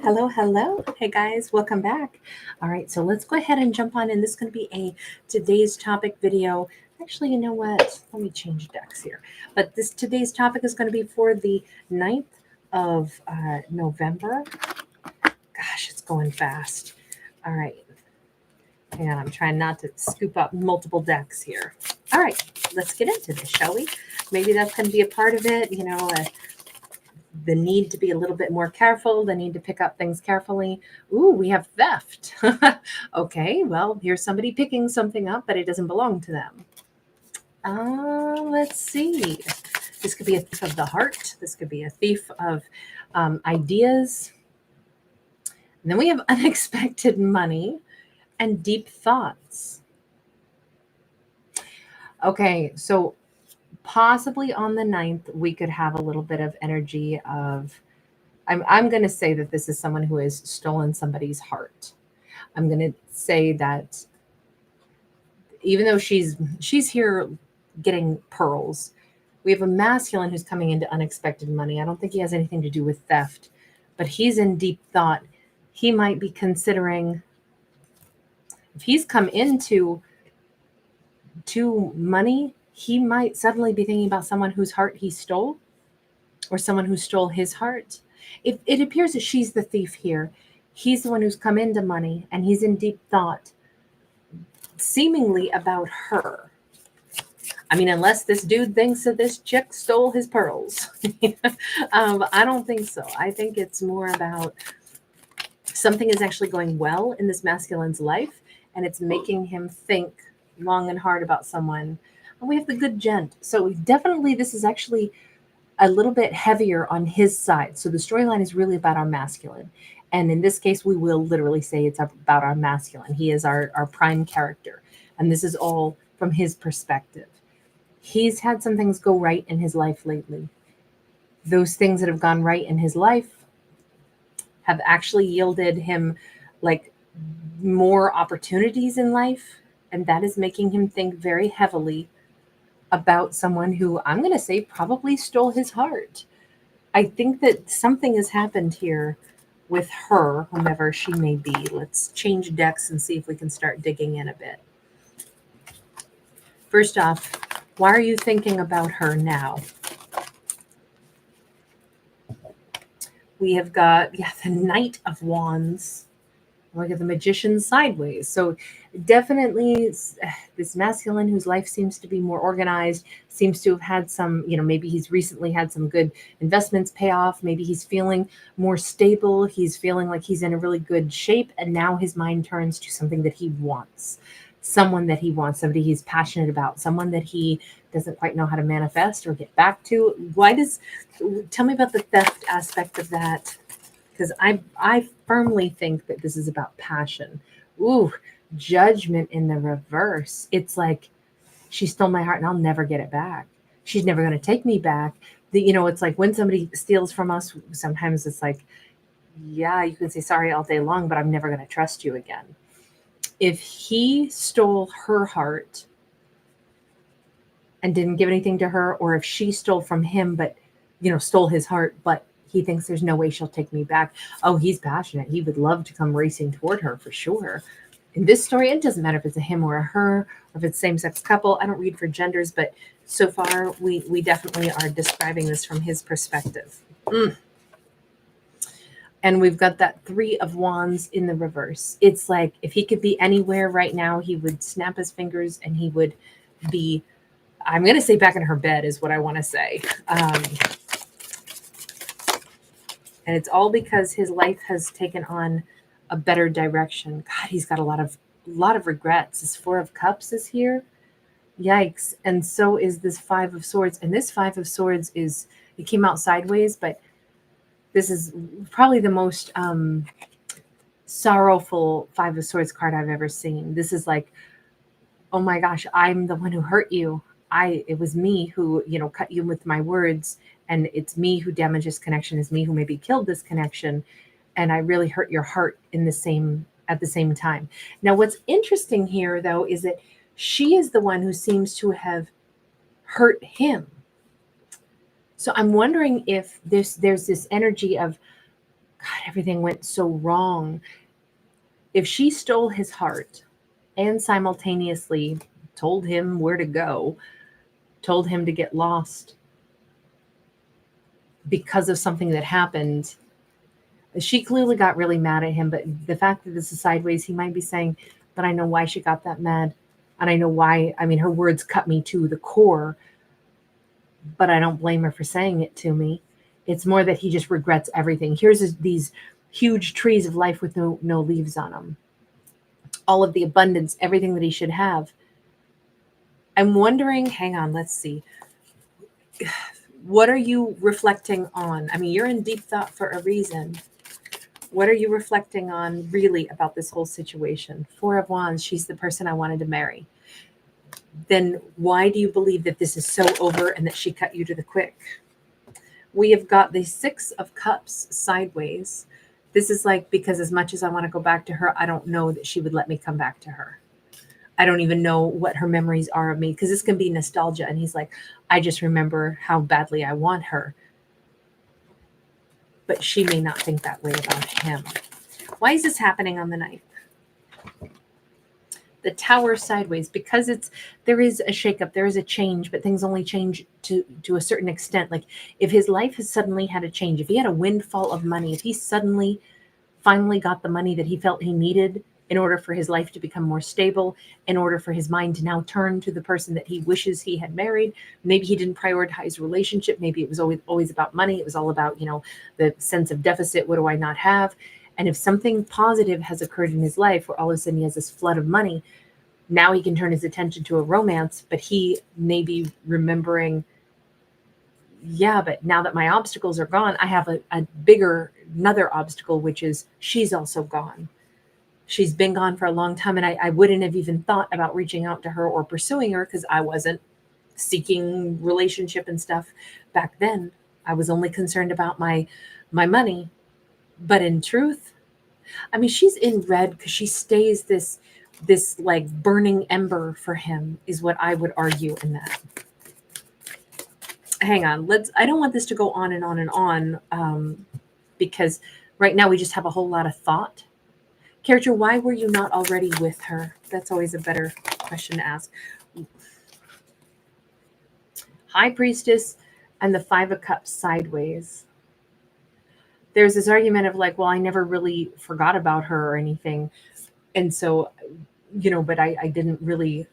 Hello, hello. Hey guys, welcome back. All right, so let's go ahead and jump on in. This is going to be a today's topic video. Actually, you know what? Let me change decks here. But this today's topic is going to be for the 9th of November. Gosh, it's going fast. All right. Hang on, I'm trying not to scoop up multiple decks here. All right, let's get into this, shall we? Maybe that's going to be a part of it, the need to be a little bit more careful, the need to pick up things carefully. Ooh, we have theft. Okay, well, here's somebody picking something up, but it doesn't belong to them. Let's see. This could be a thief of the heart. This could be a thief of ideas. And then we have unexpected money and deep thoughts. Okay, so possibly on the 9th, we could have a little bit of energy of, I'm going to say that this is someone who has stolen somebody's heart. I'm going to say that even though she's here getting pearls, we have a masculine who's coming into unexpected money. I don't think he has anything to do with theft, but he's in deep thought. He might be considering, if he's come into money, he might suddenly be thinking about someone whose heart he stole or someone who stole his heart. It appears that she's the thief here. He's the one who's come into money and he's in deep thought, seemingly about her. I mean, unless this dude thinks that this chick stole his pearls. I don't think so. I think it's more about something is actually going well in this masculine's life and it's making him think long and hard about someone. And we have the good gent. So definitely this is actually a little bit heavier on his side. So the storyline is really about our masculine. And in this case, we will literally say it's about our masculine. He is our prime character. And this is all from his perspective. He's had some things go right in his life lately. Those things that have gone right in his life have actually yielded him like more opportunities in life. And that is making him think very heavily about someone who I'm going to say probably stole his heart. I think that something has happened here with her, whomever she may be. Let's change decks and see if we can start digging in a bit. First off, why are you thinking about her now? We have got, the Knight of Wands. Look at the Magician sideways. So definitely this masculine whose life seems to be more organized, seems to have had some, maybe he's recently had some good investments pay off. Maybe he's feeling more stable. He's feeling like he's in a really good shape. And now his mind turns to something that he wants, someone that he wants, somebody he's passionate about, someone that he doesn't quite know how to manifest or get back to. Tell me about the theft aspect of that. Because I firmly think that this is about passion. Ooh, Judgment in the reverse. It's like, she stole my heart and I'll never get it back. She's never going to take me back. It's like when somebody steals from us, sometimes it's like, yeah, you can say sorry all day long, but I'm never going to trust you again. If he stole her heart and didn't give anything to her, or if she stole from him, but, stole his heart, but he thinks there's no way she'll take me back. Oh, he's passionate. He would love to come racing toward her for sure. In this story, it doesn't matter if it's a him or a her, or if it's same-sex couple. I don't read for genders, but so far we definitely are describing this from his perspective. And we've got that Three of Wands in the reverse. It's like if he could be anywhere right now, he would snap his fingers and he would be, I'm going to say back in her bed is what I want to say. And it's all because his life has taken on a better direction. God, he's got a lot of regrets. This Four of Cups is here. Yikes. And so is this Five of Swords. And this Five of Swords it came out sideways, but this is probably the most sorrowful Five of Swords card I've ever seen. This is like, oh my gosh, I'm the one who hurt you. It was me who, cut you with my words. And it's me who damaged this connection. It's me who maybe killed this connection. And I really hurt your heart at the same time. Now, what's interesting here, though, is that she is the one who seems to have hurt him. So I'm wondering if there's this energy of God, everything went so wrong. If she stole his heart and simultaneously told him where to go, told him to get lost because of something that happened, she clearly got really mad at him. But the fact that this is sideways, he might be saying, but I know why she got that mad. And I know why. I mean, her words cut me to the core, but I don't blame her for saying it to me. It's more that he just regrets everything. Here's these huge trees of life with no leaves on them. All of the abundance, everything that he should have. I'm wondering, hang on, let's see. What are you reflecting on? I mean, you're in deep thought for a reason. What are you reflecting on really about this whole situation? Four of Wands, she's the person I wanted to marry. Then why do you believe that this is so over and that she cut you to the quick? We have got the Six of Cups sideways. This is like, because as much as I want to go back to her, I don't know that she would let me come back to her. I don't even know what her memories are of me, because this can be nostalgia. And he's like, I just remember how badly I want her. But she may not think that way about him. Why is this happening on the 9th? The Tower sideways, because there is a shakeup, there is a change, but things only change to a certain extent. Like if his life has suddenly had a change, if he had a windfall of money, if he suddenly finally got the money that he felt he needed in order for his life to become more stable, in order for his mind to now turn to the person that he wishes he had married. Maybe he didn't prioritize relationship. Maybe it was always about money. It was all about, the sense of deficit. What do I not have? And if something positive has occurred in his life where all of a sudden he has this flood of money, now he can turn his attention to a romance, but he may be remembering, yeah, but now that my obstacles are gone, I have another obstacle, which is she's also gone. She's been gone for a long time, and I wouldn't have even thought about reaching out to her or pursuing her because I wasn't seeking relationship and stuff back then. I was only concerned about my money. But in truth, I mean, she's in red because she stays this like burning ember for him, is what I would argue in that. Hang on, I don't want this to go on and on and on, because right now we just have a whole lot of thought. Character, why were you not already with her? That's always a better question to ask. High Priestess and the Five of Cups sideways. There's this argument of like, well, I never really forgot about her or anything. And so, but I didn't really.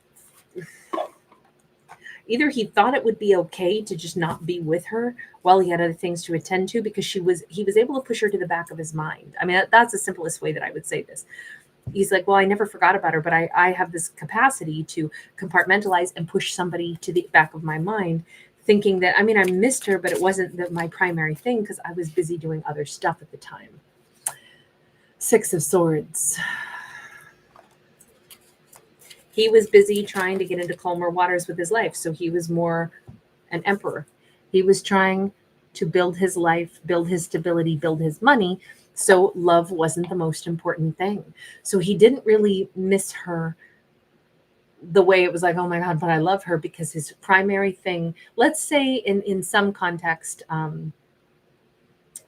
Either he thought it would be okay to just not be with her while he had other things to attend to, because he was able to push her to the back of his mind. I mean, that's the simplest way that I would say this. He's like, well, I never forgot about her, but I have this capacity to compartmentalize and push somebody to the back of my mind, thinking that, I mean, I missed her, but it wasn't my primary thing because I was busy doing other stuff at the time. Six of Swords. He was busy trying to get into calmer waters with his life. So he was more an emperor. He was trying to build his life, build his stability, build his money. So love wasn't the most important thing. So he didn't really miss her the way it was like, oh my God, but I love her, because his primary thing, let's say in some context,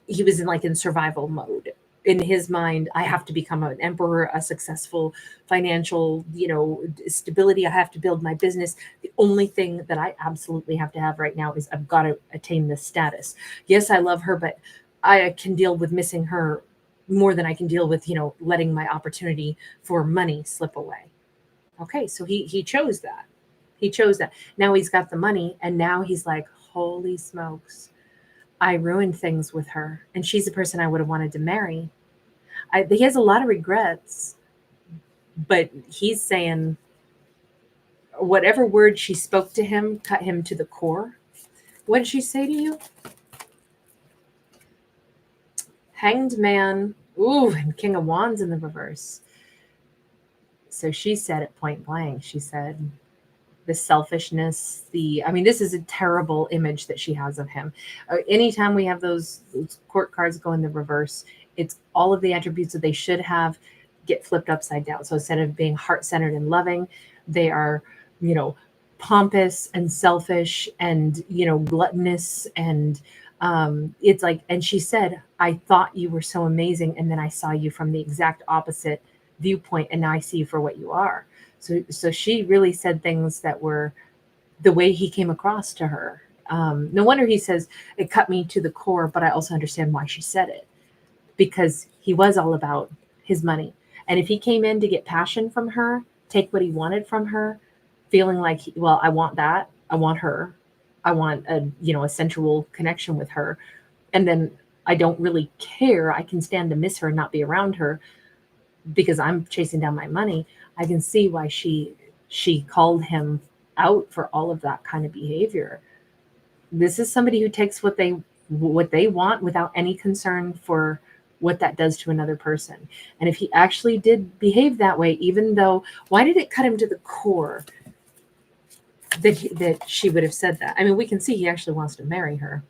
he was in survival mode. In his mind, I have to become an emperor, a successful financial, stability. I have to build my business. The only thing that I absolutely have to have right now is I've got to attain this status. Yes, I love her, but I can deal with missing her more than I can deal with, letting my opportunity for money slip away. Okay, so he chose that. He chose that. Now he's got the money, and now he's like, holy smokes, I ruined things with her, and she's the person I would have wanted to marry. He has a lot of regrets, but he's saying whatever word she spoke to him cut him to the core. What did she say to you? Hanged Man. Ooh, and King of Wands in the reverse. So she said it point blank. She said the selfishness, this is a terrible image that she has of him. Anytime we have those court cards go in the reverse, it's all of the attributes that they should have get flipped upside down. So instead of being heart-centered and loving, they are, pompous and selfish and, gluttonous and It's like, and she said, I thought you were so amazing, and then I saw you from the exact opposite viewpoint, and now I see you for what you are. So she really said things that were the way he came across to her. No wonder he says it cut me to the core, but I also understand why she said it, because he was all about his money. And if he came in to get passion from her, take what he wanted from her, feeling like, well, I want that, I want her, I want a sensual connection with her, and then I don't really care, I can stand to miss her and not be around her because I'm chasing down my money. I can see why she called him out for all of that kind of behavior. This is somebody who takes what they want without any concern for what that does to another person. And if he actually did behave that way, even though, why did it cut him to the core that she would have said that? I mean, we can see he actually wants to marry her.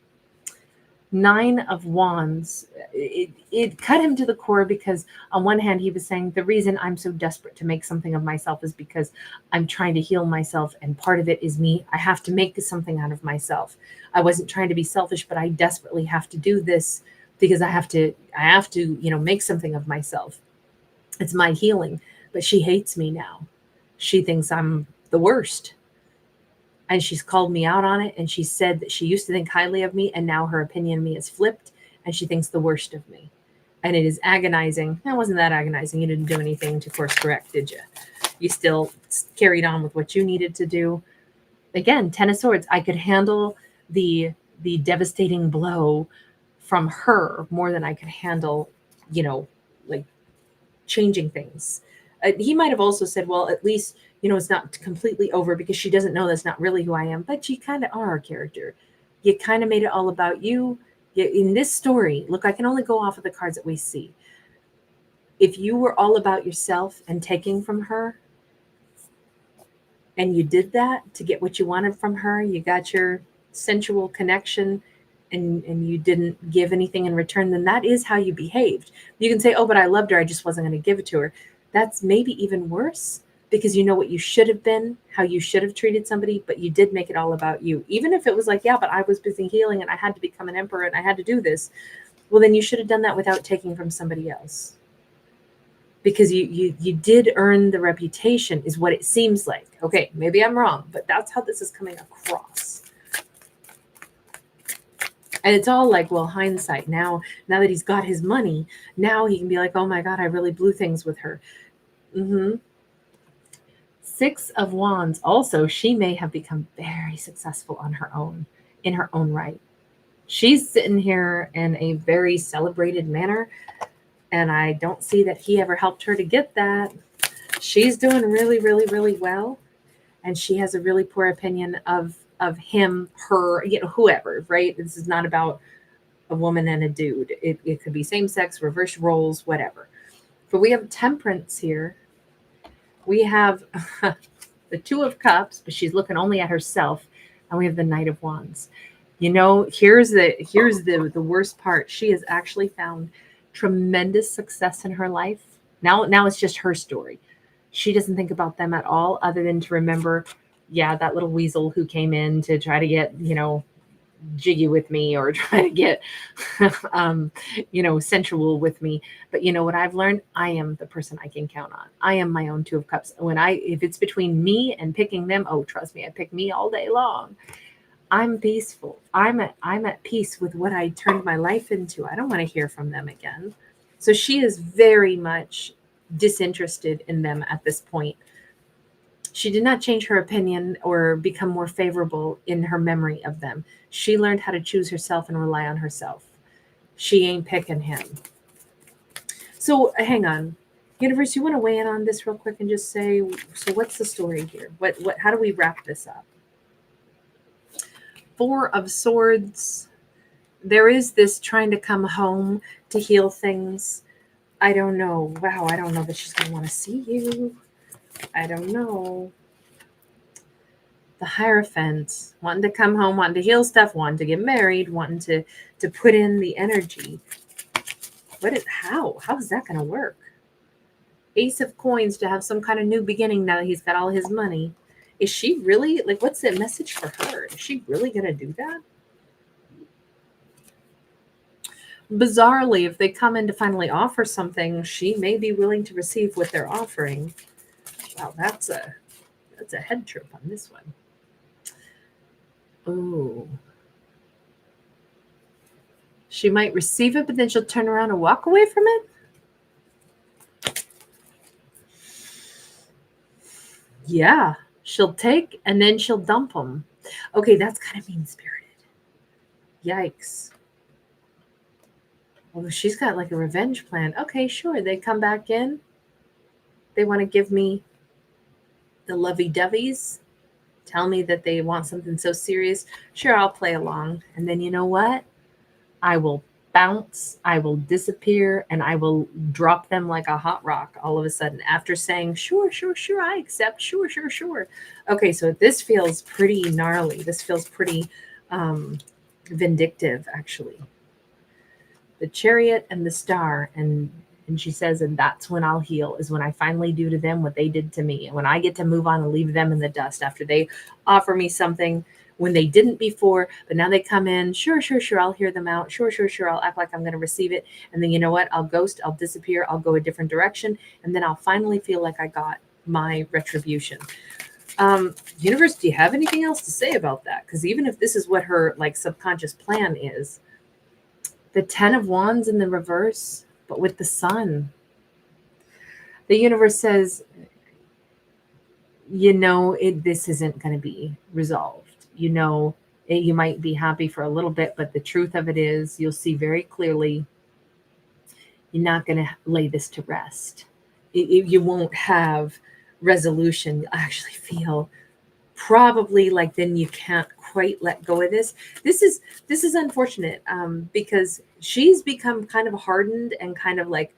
9 of Wands, it cut him to the core because on one hand, he was saying, the reason I'm so desperate to make something of myself is because I'm trying to heal myself. And part of it is me. I have to make something out of myself. I wasn't trying to be selfish, but I desperately have to do this because I have to, make something of myself. It's my healing, but she hates me now. She thinks I'm the worst. And she's called me out on it. And she said that she used to think highly of me, and now her opinion of me is flipped, and she thinks the worst of me. And it is agonizing. It wasn't that agonizing. You didn't do anything to course correct, did you? You still carried on with what you needed to do. Again, 10 of Swords. I could handle the devastating blow from her more than I could handle, like changing things. He might have also said, well, at least, it's not completely over because she doesn't know that's not really who I am, but you kind of are a character. You kind of made it all about you. In this story, look, I can only go off of the cards that we see. If you were all about yourself and taking from her, and you did that to get what you wanted from her, you got your sensual connection, and you didn't give anything in return, then that is how you behaved. You can say, oh, but I loved her, I just wasn't going to give it to her. That's maybe even worse, because you know what you should have been, how you should have treated somebody, but you did make it all about you. Even if it was like, yeah, but I was busy healing and I had to become an emperor and I had to do this. Well, then you should have done that without taking from somebody else. Because you did earn the reputation, is what it seems like. Okay, maybe I'm wrong, but that's how this is coming across. And it's all like, well, hindsight. Now that he's got his money, now he can be like, oh my God, I really blew things with her. 6 of Wands. Also, she may have become very successful on her own, in her own right. She's sitting here in a very celebrated manner, and I don't see that he ever helped her to get that. She's doing really, really, really well, and she has a really poor opinion of him, her, whoever, right? This is not about a woman and a dude. It could be same sex, reverse roles, whatever. But we have Temperance here. We have the 2 of Cups, but she's looking only at herself, and we have the Knight of Wands. Here's the worst part. She has actually found tremendous success in her life. Now it's just her story. She doesn't think about them at all, other than to remember, yeah, that little weasel who came in to try to get, jiggy with me, or try to get sensual with me. But you know what I've learned? I am the person I can count on. I am my own 2 of Cups. If it's between me and picking them, oh, trust me, I pick me all day long. I'm peaceful. I'm at peace with what I turned my life into. I don't want to hear from them again. So she is very much disinterested in them at this point. She did not change her opinion or become more favorable in her memory of them. She learned how to choose herself and rely on herself. She ain't picking him. So hang on. Universe, you want to weigh in on this real quick and just say, so what's the story here? How do we wrap this up? 4 of Swords. There is this trying to come home to heal things. I don't know. Wow, I don't know that she's going to want to see you. I don't know. The Hierophant, wanting to come home, wanting to heal stuff, wanting to get married, wanting to put in the energy. How is that going to work? Ace of Coins, to have some kind of new beginning now that he's got all his money. Is she really, what's the message for her? Is she really going to do that? bizarrely, if they come in to finally offer something, she may be willing to receive what they're offering. Wow, that's a head trip on this one. Oh. She might receive it, but then she'll turn around and walk away from it? Yeah. She'll take and then she'll dump them. Okay, that's kind of mean-spirited. Yikes. Well, she's got like a revenge plan. Okay, sure. They come back in. They want to give me the lovey-doveys. Tell me that they want something so serious. Sure, I'll play along. And then you know what? I will bounce, I will disappear, and I will drop them like a hot rock all of a sudden after saying, sure, sure, sure, I accept, sure, sure, sure. Okay, so this feels pretty gnarly. This feels pretty vindictive, actually. The Chariot and the Star, and she says, and that's when I'll heal, is when I finally do to them what they did to me. And when I get to move on and leave them in the dust after they offer me something when they didn't before, but now they come in, sure, sure, sure, I'll hear them out. Sure, sure, sure, I'll act like I'm going to receive it. And then you know what? I'll ghost, I'll disappear, I'll go a different direction. And then I'll finally feel like I got my retribution. Universe, do you have anything else to say about that? Because even if this is what her like subconscious plan is, the 10 of Wands in the reverse, but with the sun, the universe says, you know, this isn't going to be resolved. You know, you might be happy for a little bit, but the truth of it is you'll see very clearly you're not going to lay this to rest. You won't have resolution. I actually feel probably like then you can't quite let go of this. This is unfortunate because she's become kind of hardened and kind of like,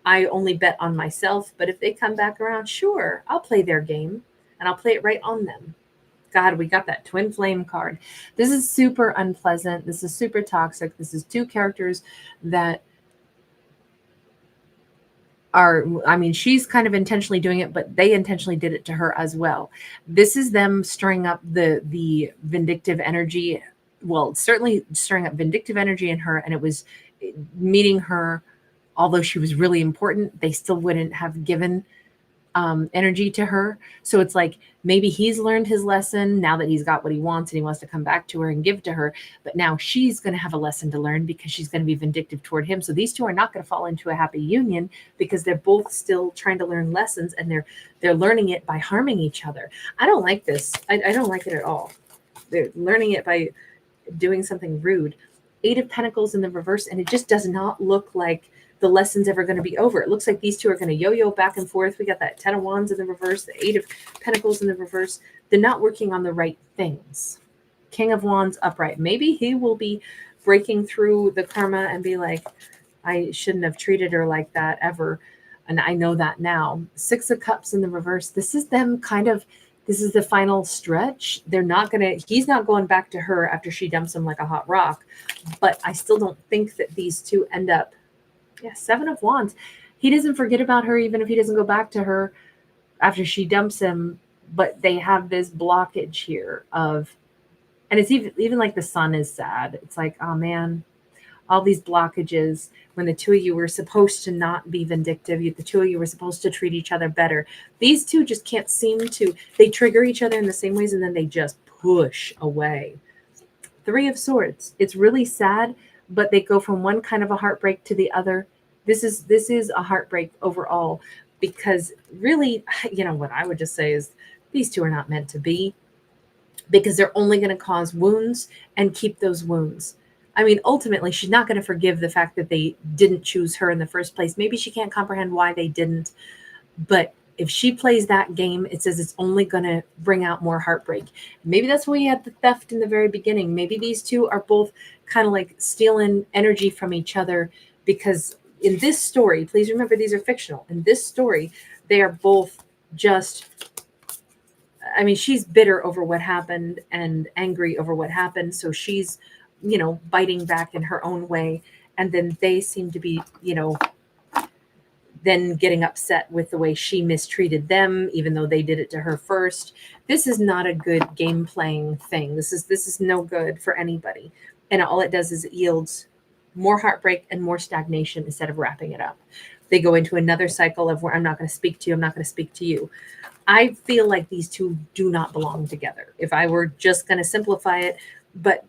I only bet on myself. But if they come back around, sure, I'll play their game and I'll play it right on them. God, we got that twin flame card. This is super unpleasant. This is super toxic. This is two characters that are, I mean, she's kind of intentionally doing it, but they intentionally did it to her as well. This is them stirring up the vindictive energy. Well, certainly stirring up vindictive energy in her. And it was meeting her, although she was really important, they still wouldn't have given energy to her. So it's like maybe he's learned his lesson now that he's got what he wants and he wants to come back to her and give to her. But now she's going to have a lesson to learn because she's going to be vindictive toward him. So these two are not going to fall into a happy union because they're both still trying to learn lessons and they're learning it by harming each other. I don't like this. I don't like it at all. They're learning it by doing something rude. 8 of Pentacles in the reverse, and it just does not look like the lesson's ever going to be over. It looks like these two are going to yo-yo back and forth. We got that 10 of Wands in the reverse, the 8 of Pentacles in the reverse. They're not working on the right things. King of Wands upright. Maybe he will be breaking through the karma and be like, I shouldn't have treated her like that ever. And I know that now. 6 of Cups in the reverse. This is them kind of, this is the final stretch. They're not going to, he's not going back to her after she dumps him like a hot rock. But I still don't think that these two end up. Yeah, 7 of Wands. He doesn't forget about her, even if he doesn't go back to her after she dumps him. But they have this blockage here of, and it's even like the sun is sad. It's like, oh man, all these blockages when the two of you were supposed to not be vindictive. The two of you were supposed to treat each other better. These two just can't seem to, they trigger each other in the same ways and then they just push away. 3 of Swords. It's really sad, but they go from one kind of a heartbreak to the other. This is a heartbreak overall because really, you know, what I would just say is these two are not meant to be because they're only going to cause wounds and keep those wounds. I mean, ultimately, she's not going to forgive the fact that they didn't choose her in the first place. Maybe she can't comprehend why they didn't. But if she plays that game, it says it's only going to bring out more heartbreak. Maybe that's why you had the theft in the very beginning. Maybe these two are both kind of like stealing energy from each other because in this story, please remember these are fictional. In this story, they are both just, I mean, she's bitter over what happened and angry over what happened. So she's, you know, biting back in her own way. And then they seem to be, you know, then getting upset with the way she mistreated them, even though they did it to her first. This is not a good game playing thing. This is no good for anybody. And all it does is it yields more heartbreak and more stagnation instead of wrapping it up. They go into another cycle of where I'm not going to speak to you, I'm not going to speak to you. I feel like these two do not belong together. If I were just going to simplify it, but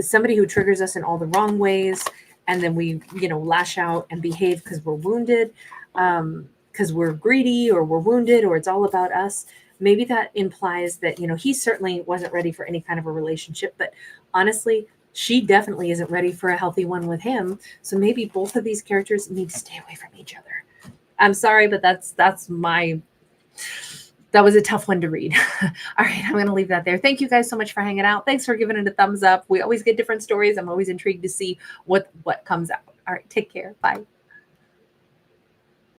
somebody who triggers us in all the wrong ways, and then we, lash out and behave because we're wounded, because we're greedy or we're wounded, or it's all about us. Maybe that implies that, he certainly wasn't ready for any kind of a relationship, but honestly, she definitely isn't ready for a healthy one with him. So maybe both of these characters need to stay away from each other. I'm sorry, but that was a tough one to read. All right, I'm going to leave that there. Thank you guys so much for hanging out. Thanks for giving it a thumbs up. We always get different stories. I'm always intrigued to see what comes out. All right, take care. Bye.